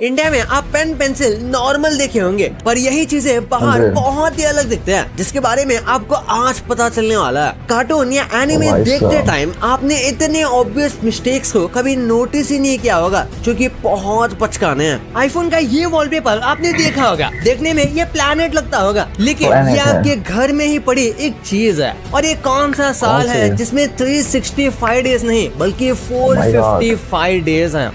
India में आप pen pencil normal देखे होंगे, पर यही चीजें बाहर बहुत ही अलग दिखते हैं, जिसके बारे में आपको आज पता चलने वाला है। कार्टून या एनिमे देखते टाइम आपने इतने ऑब्वियस मिस्टेक्स को कभी नोटिस ही नहीं किया होगा, जो कि बहुत पचकाने हैं। आईफोन का ये वॉलपेपर आपने देखा होगा, देखने में ये प्लैनेट लगता होगा, लेकिन ये आपके घर में ही पड़ी एक चीज है। और ये कौन सा साल है जिसमें 365 डेज नहीं बल्कि 455 डेज हैं?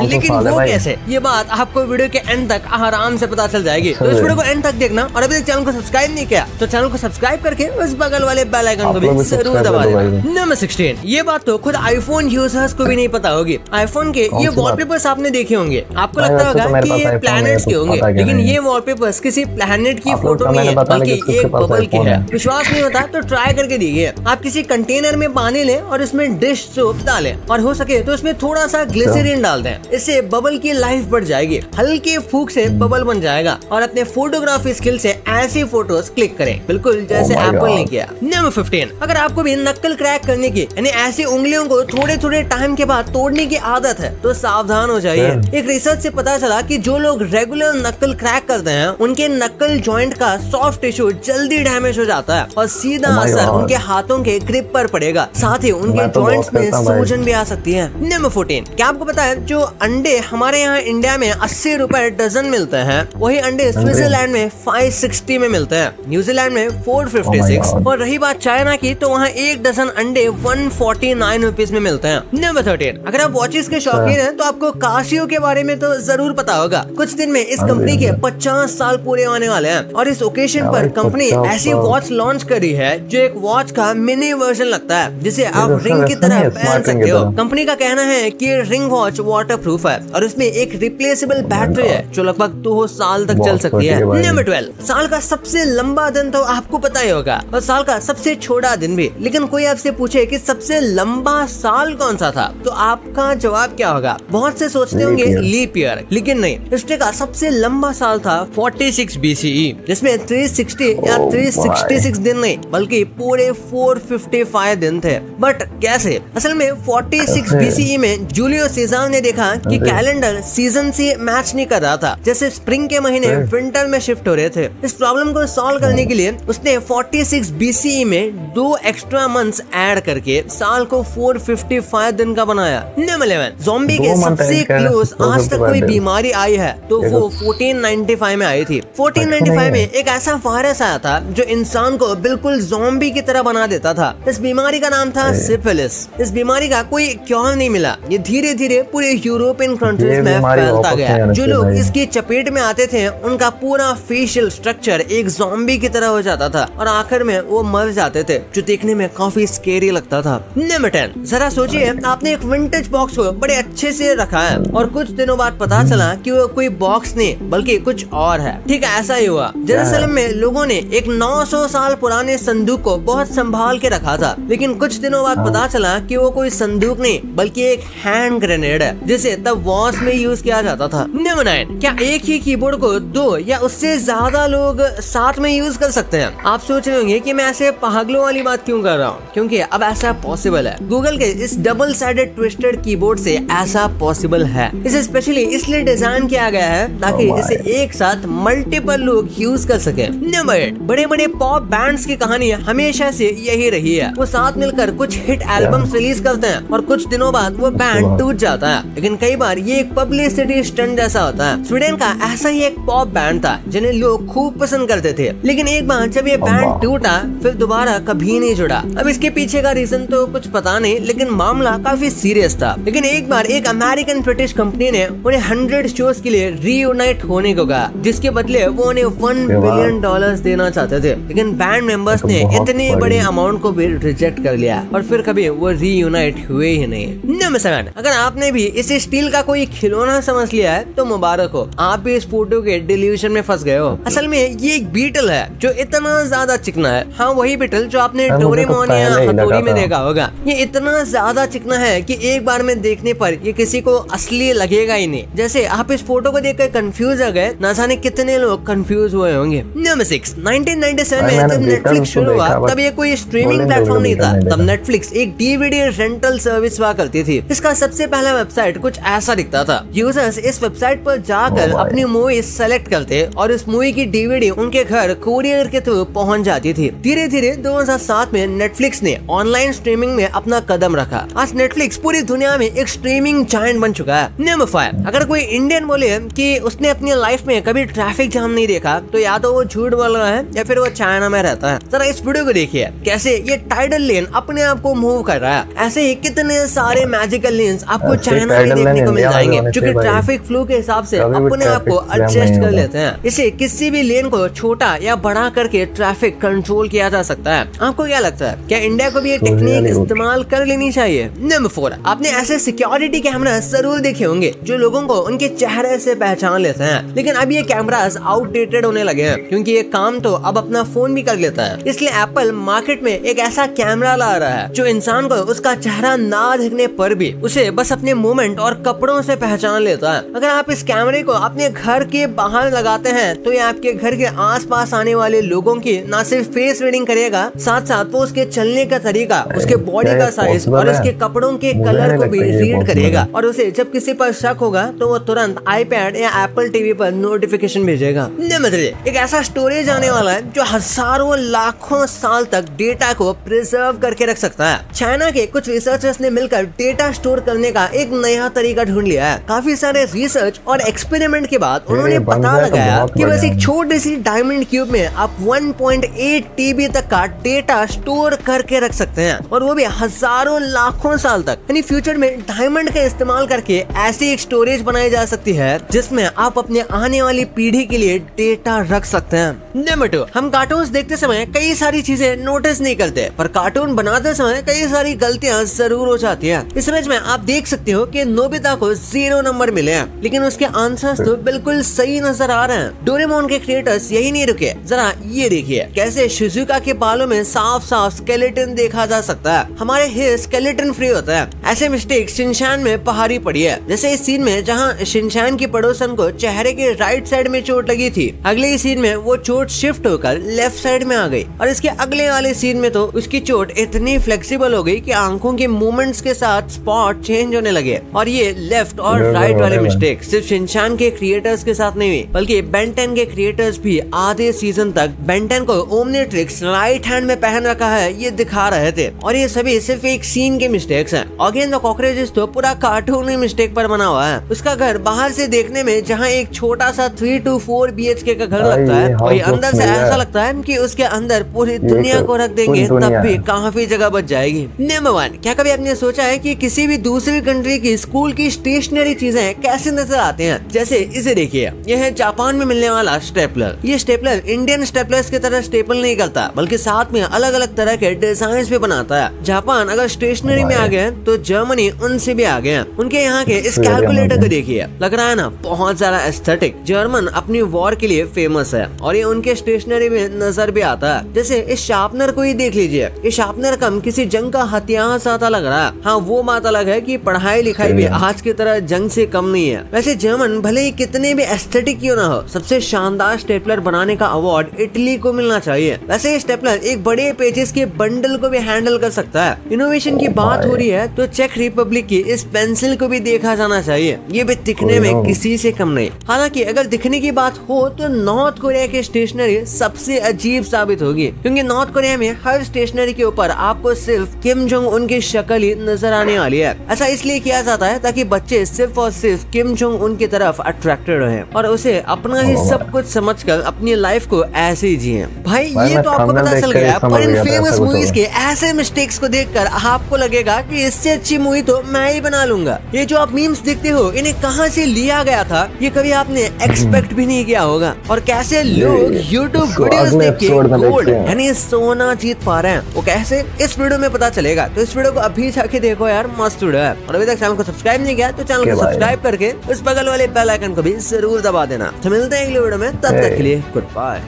लेकिन वो कैसे, ये बात आपको वीडियो के एंड तक आराम से पता चल जाएगी। तो इस वीडियो को एंड तक देखना, और अभी तक चैनल को सब्सक्राइब नहीं किया तो चैनल को सब्सक्राइब करके उस बगल वाले बेल आइकन को भी जरूर दबा देना। नंबर 16, ये बात तो खुद आईफोन यूजर्स को भी नहीं पता होगी। आईफोन के ये वॉलपेपर्स आपने देखे होंगे, आपको लगता होगा कि ये प्लैनेट्स के होंगे, लेकिन ये वॉलपेपर्स किसी प्लैनेट की फोटो नहीं है बल्कि एक बबल की है। विश्वास नहीं होता तो ट्राई करके देखिए। आप किसी कंटेनर में पानी लें और इसमें डिश सोप डालें, और हो सके तो इसमें थोड़ा सा ग्लिसरीन डाल दें, इससे बबल की लाइफ बढ़ जाएगी। हल्के फूंक से बबल बन जाएगा, और अपने फोटोग्राफी स्किल से ऐसी फोटोज क्लिक करें, बिल्कुल जैसे एप्पल ने किया। नंबर 15, अगर आपको भी नक्कल क्रैक करने की यानी ऐसी उंगलियों को थोड़े थोड़े टाइम के बाद तोड़ने की आदत है तो सावधान हो जाइए। एक रिसर्च से पता चला कि जो लोग रेगुलर नक्कल क्रैक करते हैं उनके नक्कल जॉइंट का सॉफ्ट टिश्यू जल्दी डैमेज हो जाता है, और सीधा असर उनके हाथों के ग्रिप पर पड़ेगा, साथ ही उनके जॉइंट्स में सूजन भी आ सकती है। नंबर 14, क्या आपको पता है जो अंडे हमारे यहाँ इंडिया में 80 रुपए डजन मिलते हैं, वही अंडे स्विट्जरलैंड में 560 में मिलते हैं, न्यूजीलैंड में 456, और रही बात चाइना की तो वहाँ एक डजन अंडे 149 रुपीज में मिलते हैं। नंबर 13, अगर आप वॉचेस के शौकीन हैं तो आपको कासियो के बारे में तो जरूर पता होगा। कुछ दिन में इस कंपनी के 50 साल पूरे होने वाले हैं, और इस ओकेजन पर कंपनी ऐसी वॉच लॉन्च करी है जो एक वॉच का मिनी वर्जन लगता है, जिसे आप रिंग की तरह पहन सकते हो। कंपनी का कहना है कि रिंग वॉच वाटरप्रूफ है, और उसमें एक रिप्लेसेबल बैटरी है जो लगभग 2 साल तक चल सकती है। नंबर 12, साल का सबसे लंबा दिन तो आपको पता ही होगा, और साल का सबसे छोटा दिन भी। लेकिन कोई आपसे पूछे कि सबसे लंबा साल कौन सा था, तो आपका जवाब क्या होगा? बहुत से सोचते होंगे लीप ईयर, लेकिन नहीं, हिस्ट्री का सबसे लंबा साल था 46 BCE, जिसमें 360 या 366 दिन नहीं बल्कि पूरे 455 दिन थे। बट कैसे? असल में 46 BCE में जूलियो सीजर ने देखा कि कैलेंडर सीजन से मैच नहीं कर रहा था, जैसे स्प्रिंग के महीने विंटर में शिफ्ट हो रहे थे। इस प्रॉब्लम को सॉल्व करने के लिए उसने 46 BCE में 2 एक्स्ट्रा मंथ्स ऐड करके साल को 455 दिन का बनाया। नंबर 11, ज़ॉम्बी के सबसे क्लोज आज तक कोई बीमारी आई है तो वो 1495 में आई थी। 1495 में एक ऐसा वायरस आया था जो इंसान को बिल्कुल ज़ॉम्बी की तरह बना देता था। इस बीमारी का नाम था सिफिलिस। इस बीमारी का कोई क्योर नहीं मिला, ये धीरे धीरे पूरे यूरोपियन कंट्रीज में फैलता गया। जो लोग इसकी चपेट में आते थे उनका पूरा फेशियल स्ट्रक्चर एक ज़ॉम्बी की तरह हो जाता था, और आखिर में वो मर जाते थे, जो देखने में काफी स्केरी लगता था। नंबर 10, जरा सोचिए आपने एक विंटेज बॉक्स को बड़े अच्छे से रखा है, और कुछ दिनों बाद पता चला कि वो कोई बॉक्स नहीं बल्कि कुछ और है। ठीक है, ऐसा ही हुआ। जेरूसलम में लोगों ने एक 900 साल पुराने संदूक को बहुत संभाल के रखा था, लेकिन कुछ दिनों बाद पता चला कि वो कोई संदूक नहीं बल्कि एक हैंड ग्रेनेड है, जिसे तब वॉर्स में यूज किया जाता था। नंबर 9, क्या एक ही कीबोर्ड को 2 या उससे ज्यादा लोग साथ में यूज कर सकते हैं? आप सोच रहे होंगे कि मैं ऐसे पागलों वाली बात क्यों कर रहा हूँ, क्योंकि अब ऐसा पॉसिबल है। गूगल के इस डबल साइडेड ट्विस्टेड कीबोर्ड से ऐसा पॉसिबल है। इसे स्पेशली इसलिए डिजाइन किया गया है ताकि इसे एक साथ मल्टीपल लोग यूज कर सके। नंबर 8, बड़े बड़े पॉप बैंड्स की कहानी हमेशा से यही रही है। वो साथ मिलकर कुछ हिट एल्बम्स रिलीज करते हैं, और कुछ दिनों बाद वो बैंड टूट जाता है, लेकिन कई बार ये एक पब्लिसिटी स्टंट जैसा होता है। स्वीडन का ऐसा ही एक पॉप बैंड था जिन्हें लोग खूब पसंद करते थे, लेकिन एक बार जब ये बैंड टूटा फिर दोबारा कभी नहीं जुड़ा। अब इसके पीछे का रीजन तो कुछ पता नहीं, लेकिन मामला काफी सीरियस था। लेकिन एक बार एक अमेरिकन ब्रिटिश कंपनी ने उन्हें 100 शोज के लिए रीयूनाइट होने को कहा, जिसके बदले वो उन्हें $1 बिलियन देना चाहते थे, लेकिन बैंड मेंबर्स ने इतने बड़े अमाउंट को भी रिजेक्ट कर लिया, और फिर कभी वो रीयूनाइट हुए ही नहीं। नंबर 7, अगर आपने भी इसे स्टील का कोई खिलौना समझ लिया है तो मुबारक हो, आप भी इस फोटो के डिल्यूजन में फंस गए हो। असल में ये एक बीटल है जो इतना ज्यादा चिकना है। हाँ, वही बीटल जो आपने डोरेमोन या हथौड़ी में देखा होगा। ये इतना ज्यादा चिकना है कि एक बार में देखने पर ये किसी को असली लगेगा ही नहीं। जैसे आप इस फोटो को देखकर कंफ्यूज हो गए, ना जाने कितने लोग कंफ्यूज हुए होंगे। नंबर 6, 1997 में जब नेटफ्लिक्स शुरू हुआ तब ये कोई स्ट्रीमिंग प्लेटफॉर्म नहीं था। तब नेटफ्लिक्स एक DVD रेंटल सर्विस हुआ करती थी। इसका सबसे पहला वेबसाइट कुछ ऐसा दिखता था। यूजर्स बस इस वेबसाइट पर जाकर अपनी मूवी सेलेक्ट करते और इस मूवी की DVD उनके घर कुरियर के थ्रू पहुंच जाती थी। धीरे धीरे 2007 में नेटफ्लिक्स ने ऑनलाइन स्ट्रीमिंग में अपना कदम रखा। आज नेटफ्लिक्स पूरी दुनिया में एक स्ट्रीमिंग जायंट बन चुका है। नंबर 5, अगर कोई इंडियन बोले कि उसने अपनी लाइफ में कभी ट्रैफिक जाम नहीं देखा तो या तो वो झूठ बोल रहा है या फिर वो चाइना में रहता है। जरा इस वीडियो को देखिए कैसे ये टाइडल लेन अपने आप को मूव कर रहा है। ऐसे ही कितने सारे मैजिकल लेन्स आपको चाइना में देखने को मिल जाएंगे जो कि ट्रैफिक फ्लो के हिसाब से अपने आप को एडजस्ट कर लेते हैं। इसे किसी भी लेन को छोटा या बड़ा करके ट्रैफिक कंट्रोल किया जा सकता है। आपको क्या लगता है, क्या इंडिया को भी ये टेक्निक इस्तेमाल कर लेनी चाहिए? नंबर 4, आपने ऐसे सिक्योरिटी कैमरा जरूर देखे होंगे जो लोगों को उनके चेहरे से पहचान लेते हैं, लेकिन अब ये कैमरास आउटडेटेड होने लगे हैं क्योंकि ये काम तो अब अपना फोन भी कर लेता है। इसलिए एप्पल मार्केट में एक ऐसा कैमरा ला रहा है जो इंसान को उसका चेहरा ना दिखने पर भी उसे बस अपने मूवमेंट और कपड़ों से पहचान लेता है। अगर आप इस कैमरे को अपने घर के बाहर लगाते हैं तो ये आपके घर के आसपास आने वाले लोगों की न सिर्फ फेस रीडिंग करेगा, साथ साथ वो उसके चलने का तरीका, उसके बॉडी का साइज और उसके कपड़ों के कलर को भी रीड करेगा और उसे जब किसी पर शक होगा तो वो तुरंत आईपैड या एप्पल टीवी पर नोटिफिकेशन भेजेगा। नंबर 3, एक ऐसा स्टोरेज आने वाला है जो हजारों लाखों साल तक डेटा को प्रिजर्व करके रख सकता है। चाइना के कुछ रिसर्चर्स ने मिलकर डेटा स्टोर करने का एक नया तरीका ढूंढ लिया है। काफी सारे रिसर्च और एक्सपेरिमेंट के बाद उन्होंने पता लगाया कि बस एक छोटी सी डायमंड क्यूब में आप 1.8 TB तक का डेटा स्टोर करके रख सकते हैं और वो भी हजारों लाखों साल तक। यानी फ्यूचर में डायमंड का इस्तेमाल करके ऐसी एक स्टोरेज बनाई जा सकती है जिसमें आप अपने आने वाली पीढ़ी के लिए डेटा रख सकते हैं। नंबर 2, हम कार्टून्स देखते समय कई सारी चीजें नोटिस नहीं करते पर कार्टून बनाते समय कई सारी गलतियां जरूर हो जाती है। इस इमेज में आप देख सकते हो कि नोबिता को 0 नंबर मिले हैं लेकिन उसके आंसर्स तो बिल्कुल सही नजर आ रहे हैं। डोरेमोन के क्रिएटर्स यही नहीं रुके, जरा ये देखिए कैसे शिजुका के बालों में साफ साफ स्केलेटन देखा जा सकता है। हमारे हेयर स्केलेटन फ्री होता है। ऐसे मिस्टेक शिनचैन में पहाड़ी पड़ी है, जैसे इस सीन में जहाँ शिनचैन की पड़ोसन को चेहरे के राइट साइड में चोट लगी थी, अगले ही सीन में वो चोट शिफ्ट होकर लेफ्ट साइड में आ गई और इसके अगले वाले सीन में तो उसकी चोट इतनी फ्लेक्सिबल हो गई कि आंखों के मूवमेंट्स के साथ स्पॉट चेंज होने लगे। और ये लेफ्ट और राइट वाले मिस्टेक सिर्फ शिनचैन के क्रिएटर्स के साथ नहीं हुई बल्कि बेन 10 के क्रिएटर्स भी आधे सीजन तक बेन 10 को ओमनिट्रिक्स राइट हैंड में पहन रखा है ये दिखा रहे थे और ये सभी सिर्फ एक सीन के मिस्टेक्स हैं। अगेन द कॉकरोचेस तो पूरा कार्टून मिस्टेक पर बना हुआ है। उसका घर बाहर से देखने में जहाँ एक छोटा सा 3 to 4 BHK का घर लगता है वही अंदर से ऐसा लगता है कि उसके अंदर पूरी दुनिया को रख देंगे तब भी काफी जगह बच जाएगी। नंबर 1, क्या कभी आपने सोचा है कि किसी भी दूसरी कंट्री की स्कूल की स्टेशनरी चीजें कैसे नजर आते हैं? जैसे इसे देखिए, यह है जापान में मिलने वाला स्टेपलर। ये स्टेपलर इंडियन स्टेपलर्स की तरह स्टेपल नहीं करता बल्कि साथ में अलग अलग तरह के डिजाइन भी बनाता है। जापान अगर स्टेशनरी में आ गए तो जर्मनी उनसे भी आ गए। उनके यहाँ के इस कैलकुलेटर को देखिए, लग रहा है ना बहुत ज्यादा एस्थेटिक। जर्मन अपनी वॉर के लिए फेमस है और ये उनके स्टेशनरी में नजर भी आता है। जैसे इस शार्पनर को ही देख लीजिए, ये शार्पनर कम किसी जंग का हथियार सा लग रहा है। हाँ, वो बात अलग है कि पढ़ाई लिखाई भी आज की तरह जंग से कम नहीं है। वैसे जर्मन भले ही कितने भी एस्थेटिक क्यों ना हो, सबसे शानदार स्टेपलर बनाने का अवार्ड इटली को मिलना चाहिए। वैसे ये स्टेपलर एक बड़े पेजेस के बंडल को भी हैंडल कर सकता है। इनोवेशन की बात हो रही है तो चेक रिपब्लिक की इस पेंसिल को भी देखा जाना चाहिए। ये भी दिखने में किसी से कम नहीं। हालांकि अगर दिखने की बात हो तो नॉर्थ कोरिया की स्टेशनरी सबसे अजीब साबित होगी क्योंकि नॉर्थ कोरिया में हर स्टेशनरी के ऊपर आपको सिर्फ किम जोंग उन की शक्ल ही नजर आने वाली है। ऐसा इसलिए किया जाता है ताकि बच्चे सिर्फ और सिर्फ किम जोंग उन की तरफ अट्रैक्टेड रहे और उसे अपना ही सब कुछ समझकर अपनी लाइफ को ऐसे ही जिए। भाई ये तो आपको पता चल गया, पर इन फेमस मूवीज के ऐसे मिस्टेक्स को देखकर आपको लगेगा कि इससे अच्छी मूवी तो मैं ही बना लूंगा। ये जो आप मीम्स देखते हो इन्हें कहाँ से लिया गया था ये कभी आपने एक्सपेक्ट भी नहीं किया होगा। और कैसे लोग यूट्यूब वीडियोस देख के गोल्ड यानी सोना जीत पा रहे हैं, वो कैसे इस वीडियो में पता चलेगा। तो इस वीडियो को अभी जाके देखो यार, मस्त वीडियो है। और अभी तक चैनल को सब्सक्राइब नहीं किया तो चैनल को सब्सक्राइब करके उस बगल वाले बेल आइकन को भी जरूर दबा देना। तो मिलते हैं अगले वीडियो में, तब तक के लिए गुड बाय।